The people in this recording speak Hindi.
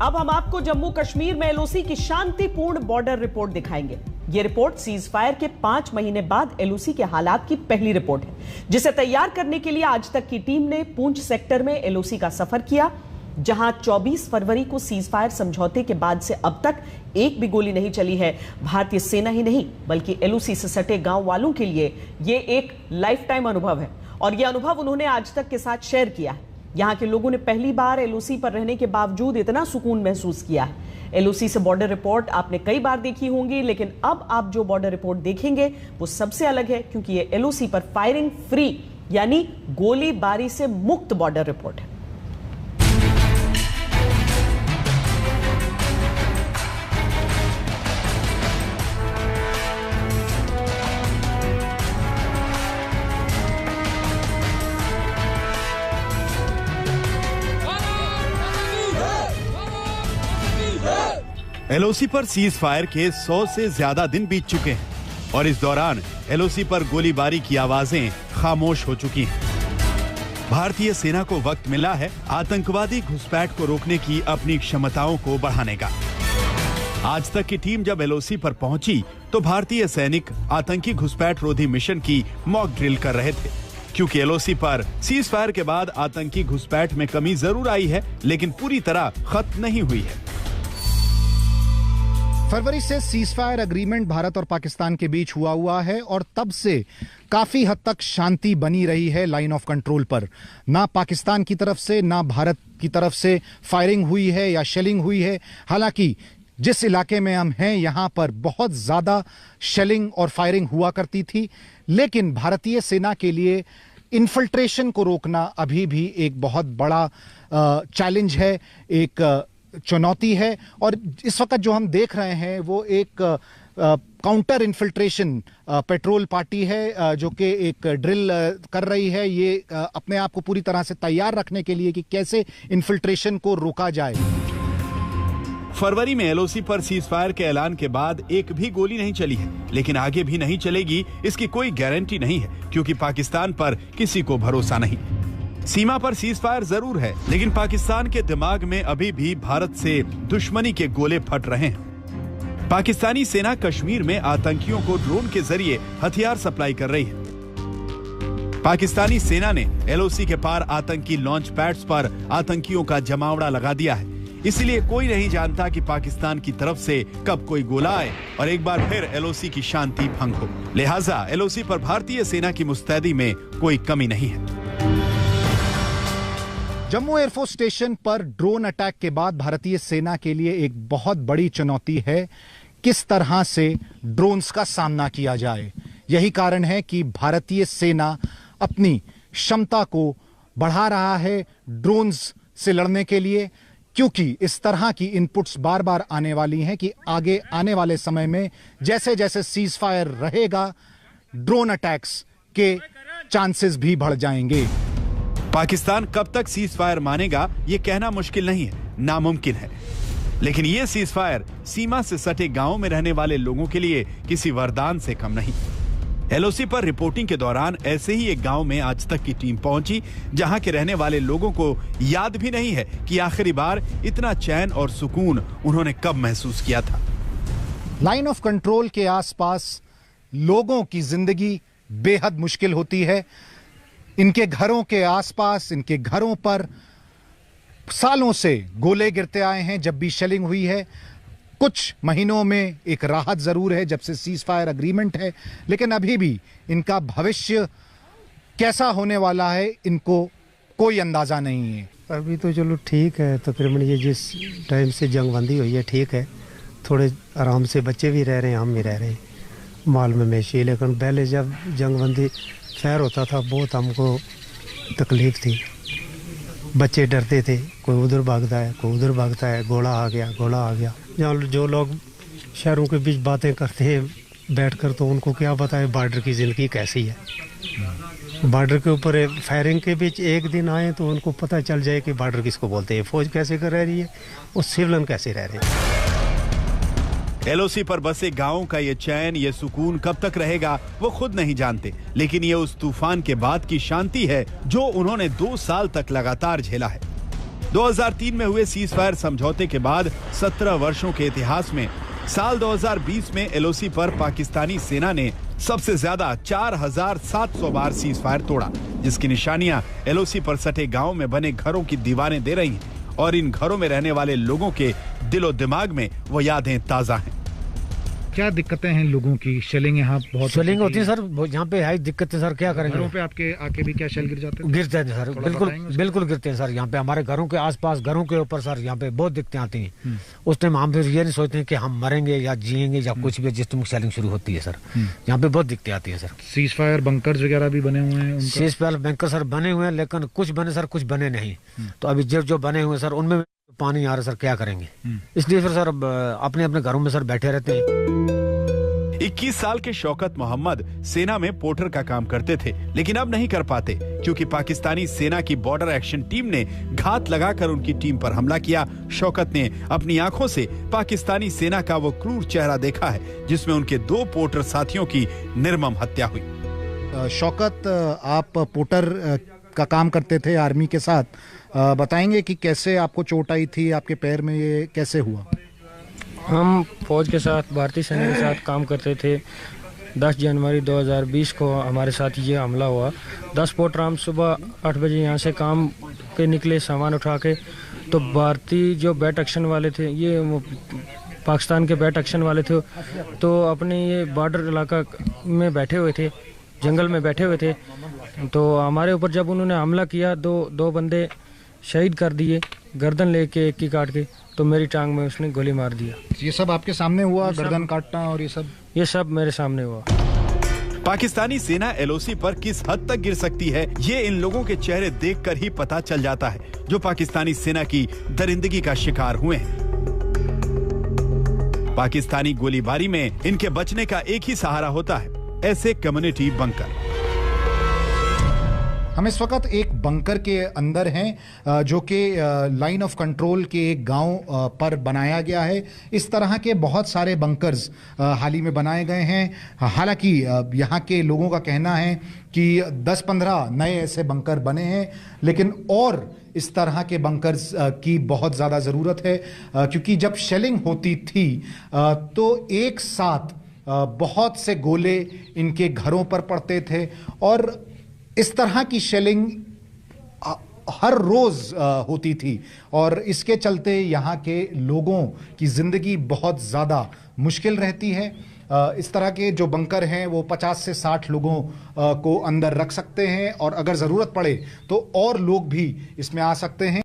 अब हम आपको जम्मू कश्मीर में एलओसी की शांतिपूर्ण बॉर्डर रिपोर्ट दिखाएंगे। यह रिपोर्ट सीज फायर के 5 महीने बाद एलओसी के हालात की पहली रिपोर्ट है, जिसे तैयार करने के लिए आज तक की टीम ने पूंछ सेक्टर में एलओसी का सफर किया, जहां 24 फरवरी को सीज फायर समझौते के बाद से अब तक एक भी गोली नहीं चली है। भारतीय सेना ही नहीं बल्कि एलओसी से सटे गांव वालों के लिए यह एक लाइफ टाइम अनुभव है और यह अनुभव उन्होंने आज तक के साथ शेयर किया है। यहां के लोगों ने पहली बार एलओसी पर रहने के बावजूद इतना सुकून महसूस किया है। एलओसी से बॉर्डर रिपोर्ट आपने कई बार देखी होंगी, लेकिन अब आप जो बॉर्डर रिपोर्ट देखेंगे वो सबसे अलग है, क्योंकि ये एलओसी पर फायरिंग फ्री यानी गोलीबारी से मुक्त बॉर्डर रिपोर्ट है। एलओसी पर सीज फायर के 100 से ज्यादा दिन बीत चुके हैं और इस दौरान एलओसी पर गोलीबारी की आवाजें खामोश हो चुकी हैं। भारतीय सेना को वक्त मिला है आतंकवादी घुसपैठ को रोकने की अपनी क्षमताओं को बढ़ाने का। आज तक की टीम जब एलओसी पर पहुंची तो भारतीय सैनिक आतंकी घुसपैठ रोधी मिशन की मॉक ड्रिल कर रहे थे, क्योंकि एलओसी पर सीज फायर के बाद आतंकी घुसपैठ में कमी जरूर आई है, लेकिन पूरी तरह खत्म नहीं हुई है। फरवरी से सीज फायर एग्रीमेंट भारत और पाकिस्तान के बीच हुआ है और तब से काफी हद तक शांति बनी रही है लाइन ऑफ कंट्रोल पर। ना पाकिस्तान की तरफ से ना भारत की तरफ से फायरिंग हुई है या शेलिंग हुई है। हालांकि जिस इलाके में हम हैं यहां पर बहुत ज्यादा शेलिंग और फायरिंग हुआ करती थी, लेकिन भारतीय सेना के लिए इन्फिल्ट्रेशन को रोकना अभी भी एक बहुत बड़ा चैलेंज है, एक चुनौती है। और इस वक्त जो हम देख रहे हैं वो एक काउंटर इन्फिल्ट्रेशन पेट्रोल पार्टी है जो कि एक ड्रिल कर रही है, ये अपने आप को पूरी तरह से तैयार रखने के लिए कि कैसे इन्फिल्ट्रेशन को रोका जाए। फरवरी में एलओसी पर सीज फायर के ऐलान के बाद एक भी गोली नहीं चली है, लेकिन आगे भी नहीं चलेगी इसकी कोई गारंटी नहीं है, क्योंकि पाकिस्तान पर किसी को भरोसा नहीं। सीमा पर सीज फायर जरूर है, लेकिन पाकिस्तान के दिमाग में अभी भी भारत से दुश्मनी के गोले फट रहे हैं। पाकिस्तानी सेना कश्मीर में आतंकियों को ड्रोन के जरिए हथियार सप्लाई कर रही है। पाकिस्तानी सेना ने एलओसी के पार आतंकी लॉन्च पैड्स पर आतंकियों का जमावड़ा लगा दिया है, इसलिए कोई नहीं जानता कि पाकिस्तान की तरफ से कब कोई गोला आए और एक बार फिर एलओसी की शांति भंग हो। लिहाजा एलओसी पर भारतीय सेना की मुस्तैदी में कोई कमी नहीं है। जम्मू एयरफोर्स स्टेशन पर ड्रोन अटैक के बाद भारतीय सेना के लिए एक बहुत बड़ी चुनौती है किस तरह से ड्रोन्स का सामना किया जाए। यही कारण है कि भारतीय सेना अपनी क्षमता को बढ़ा रहा है ड्रोन्स से लड़ने के लिए, क्योंकि इस तरह की इनपुट्स बार बार आने वाली हैं कि आगे आने वाले समय में जैसे जैसे सीज फायर रहेगा ड्रोन अटैक्स के चांसेस भी बढ़ जाएंगे। पाकिस्तान कब तक सीज फायर मानेगा ये कहना मुश्किल नहीं है, नामुमकिन है, लेकिन ये सीज फायर सीमा से सटे गांवों में रहने वाले लोगों के लिए किसी वरदान से कम नहीं। एलओसी पर रिपोर्टिंग के दौरान ऐसे ही एक गांव में आज तक की टीम पहुंची, जहां के रहने वाले लोगों को याद भी नहीं है कि आखिरी बार इतना चैन और सुकून उन्होंने कब महसूस किया था। लाइन ऑफ कंट्रोल के आसपास लोगों की जिंदगी बेहद मुश्किल होती है। इनके घरों के आसपास, इनके घरों पर सालों से गोले गिरते आए हैं जब भी शेलिंग हुई है। कुछ महीनों में एक राहत जरूर है जब से सीज फायर एग्रीमेंट है, लेकिन अभी भी इनका भविष्य कैसा होने वाला है इनको कोई अंदाजा नहीं है। अभी तो चलो ठीक है, तकरीबन ये जिस टाइम से जंगबंदी हुई है ठीक है, थोड़े आराम से बच्चे भी रह रहे हैं, हम भी रह रहे हैं माल में मवेशी। लेकिन पहले जब जंगबंदी खैर होता था बहुत हमको तकलीफ थी, बच्चे डरते थे, कोई उधर भागता है कोई उधर भागता है, गोला आ गया गोला आ गया। यहाँ जो लोग शहरों के बीच बातें करते हैं बैठकर, तो उनको क्या पता है बॉर्डर की ज़िंदगी कैसी है। बॉर्डर के ऊपर फायरिंग के बीच एक दिन आए तो उनको पता चल जाए कि बॉर्डर किसको बोलते हैं, फौज कैसे कर रही है और सिविलियन कैसे रह रहे हैं। एलओसी पर बसे गांवों का ये चैन, ये सुकून कब तक रहेगा वो खुद नहीं जानते, लेकिन ये उस तूफान के बाद की शांति है जो उन्होंने 2 साल तक लगातार झेला है। 2003 में हुए सीज फायर समझौते के बाद 17 वर्षों के इतिहास में साल 2020 में एलओसी पर पाकिस्तानी सेना ने सबसे ज्यादा 4700 बार सीज फायर तोड़ा, जिसकी निशानियां एलओसी पर सटे गांवों में बने घरों की दीवारें दे रही हैं और इन घरों में रहने वाले लोगों के दिलो दिमाग में वो यादें ताजा हैं। क्या दिक्कतें हैं लोगों की? शेलिंग यहाँ बहुत शेलिंग होती है सर, यहाँ पे है दिक्कत है सर, क्या करेंगे? घरों पे आपके आके भी क्या शेल गिर जाते हैं? गिरते हैं सर, बिल्कुल गिरते हैं सर। यहाँ पे हमारे घरों के आसपास, घरों के ऊपर सर यहाँ पे बहुत दिक्कतें आती हैं। उस टाइम हम फिर ये नहीं सोचते हैं कि हम मरेंगे या जिएंगे या कुछ भी, जिस टाइम शेलिंग शुरू होती है सर, यहाँ पे बहुत दिक्कतें आती है सर। सीज फायर बंकर्स वगैरह भी बने हुए हैं? सीज फायर बंकर सर बने हुए हैं, लेकिन कुछ बने सर, कुछ बने नहीं। तो अभी जो बने हुए सर उनमें पानी आ रहा है सर, क्या करेंगे? इसलिए फिर सर अपने अपने घरों में सर बैठे रहते हैं। 21 साल के शौकत मोहम्मद सेना में पोर्टर का काम करते थे, लेकिन अब नहीं कर पाते क्योंकि पाकिस्तानी सेना की बॉर्डर एक्शन टीम ने घात लगाकर उनकी टीम पर हमला किया। शौकत ने अपनी आंखों से पाकिस्तानी सेना का वो क्रूर चेहरा देखा है जिसमें उनके 2 पोर्टर साथियों की निर्मम हत्या हुई। शौकत, आप पोर्टर का काम करते थे आर्मी के साथ, बताएंगे कि कैसे आपको चोट आई थी, आपके पैर में ये कैसे हुआ? हम फौज के साथ, भारतीय सेना के साथ काम करते थे। 10 जनवरी 2020 को हमारे साथ ये हमला हुआ। 10 पोर्टर हम सुबह 8 बजे यहाँ से काम पे निकले सामान उठा के, तो भारतीय जो बैट एक्शन वाले थे, ये पाकिस्तान के बैट एक्शन वाले थे, तो अपने ये बॉर्डर इलाका में बैठे हुए थे, जंगल में बैठे हुए थे। तो हमारे ऊपर जब उन्होंने हमला किया, दो बंदे शहीद कर दिए, गर्दन लेके एक की काट के, तो मेरी टांग में उसने गोली मार दिया। ये सब आपके सामने हुआ? गर्दन काटना और ये सब मेरे सामने हुआ। पाकिस्तानी सेना एलओसी पर किस हद तक गिर सकती है, ये इन लोगों के चेहरे देखकर ही पता चल जाता है, जो पाकिस्तानी सेना की दरिंदगी का शिकार हुए हैं। पाकिस्तानी गोलीबारी में इनके बचने का एक ही सहारा होता है, ऐसे कम्युनिटी बंकर। हम इस वक्त एक बंकर के अंदर हैं जो कि लाइन ऑफ कंट्रोल के एक गांव पर बनाया गया है। इस तरह के बहुत सारे बंकर्स हाल ही में बनाए गए हैं। हालांकि यहाँ के लोगों का कहना है कि 10-15 नए ऐसे बंकर बने हैं, लेकिन और इस तरह के बंकर्स की बहुत ज़्यादा ज़रूरत है, क्योंकि जब शेलिंग होती थी तो एक साथ बहुत से गोले इनके घरों पर पड़ते थे और इस तरह की शेलिंग हर रोज होती थी और इसके चलते यहाँ के लोगों की जिंदगी बहुत ज़्यादा मुश्किल रहती है। इस तरह के जो बंकर हैं वो 50 से 60 लोगों को अंदर रख सकते हैं और अगर ज़रूरत पड़े तो और लोग भी इसमें आ सकते हैं।